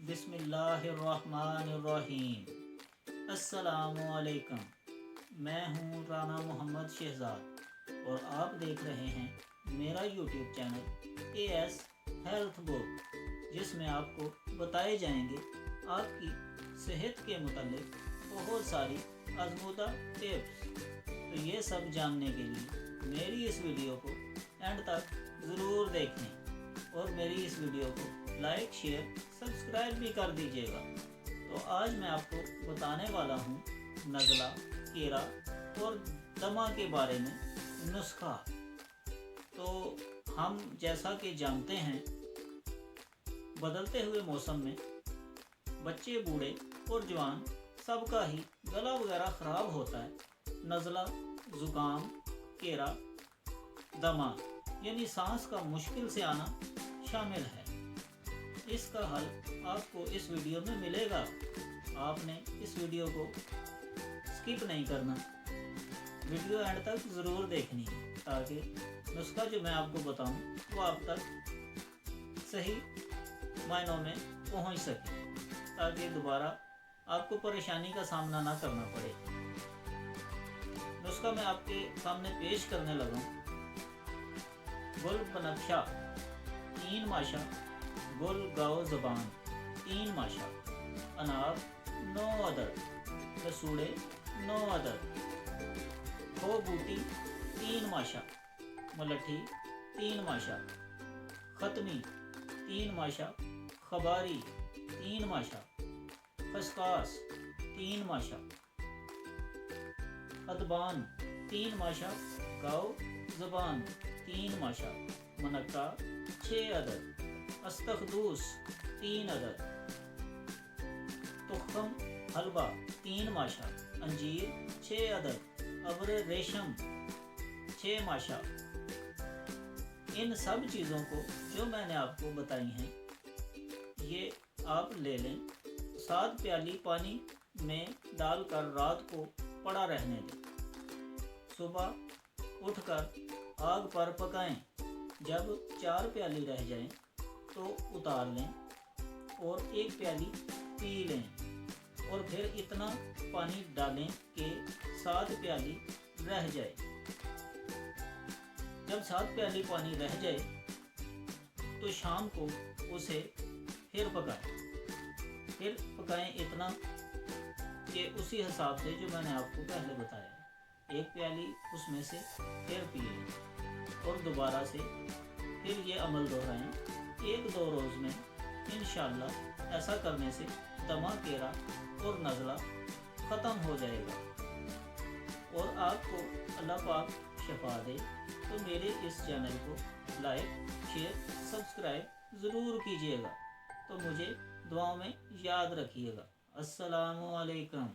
बिस्मिल्लाहिर्रहमानिर्रहीम। अस्सलामुअलैकुम। मैं हूँ राना मोहम्मद शहजाद और आप देख रहे हैं मेरा YouTube channel AS health book, जिसमें आपको बताए जाएंगे आपकी सेहत के मुतालिक बहुत सारी आजमूदा टिप्स। तो ये सब जानने के लिए मेरी इस वीडियो को एंड तक ज़रूर देखें और मेरी इस वीडियो को लाइक, शेयर, सब्सक्राइब भी कर दीजिएगा। तो आज मैं आपको बताने वाला हूँ नज़ला, कीड़ा और दमा के बारे में नुस्खा। तो हम जैसा कि जानते हैं, बदलते हुए मौसम में बच्चे, बूढ़े और जवान सबका ही गला वगैरह ख़राब होता है। नज़ला, ज़ुकाम, कीड़ा, दमा यानी सांस का मुश्किल से आना शामिल है। इसका हल आपको इस वीडियो में मिलेगा। आपने इस वीडियो को स्किप नहीं करना, वीडियो एंड तक ज़रूर देखनी है, ताकि नुस्खा जो मैं आपको बताऊं वो आप तक सही मायनों में पहुंच सके, ताकि दोबारा आपको परेशानी का सामना ना करना पड़े। नुस्खा मैं आपके सामने पेश करने लगा हूँ। गुल बनफशा 3 माशा, गुल गाओ ज़बान 3 माशा, अनाब 9 अदद, लसूड़े 9 अदद, खो बूटी 3 माशा, मलठी 3 माशा, खतमी 3 माशा, खबारी 3 माशा, खसकास 3 माशा, अदबान 3 माशा, गाओ ज़बान 3 माशा, मनक्का 6 अदद, अस्तखदूस 3 अदद, तुखम हलवा 3 माशा, अंजीर 6 अदद, अब्र रेशम 6 माशा। इन सब चीज़ों को जो मैंने आपको बताई हैं, ये आप ले लें। 7 प्याली पानी में डालकर रात को पड़ा रहने दें। सुबह उठकर आग पर पकाएं। जब 4 प्याली रह जाएं तो उतार लें और 1 प्याली पी लें, और फिर इतना पानी डालें कि 7 प्याली रह जाए। जब 7 प्याली पानी रह जाए तो शाम को उसे फिर पकाएं इतना कि उसी हिसाब से जो मैंने आपको पहले बताया। 1 प्याली उसमें से फिर पी लें और दोबारा से फिर ये अमल दोहराएं 1-2 रोज़ में। इंशाअल्लाह ऐसा करने से दमा, कीड़ा और नज़ला ख़त्म हो जाएगा और आपको अल्लाह पाक शफा दे। तो मेरे इस चैनल को लाइक, शेयर, सब्सक्राइब ज़रूर कीजिएगा। तो मुझे दुआओं में याद रखिएगा। अस्सलामु अलैकुम।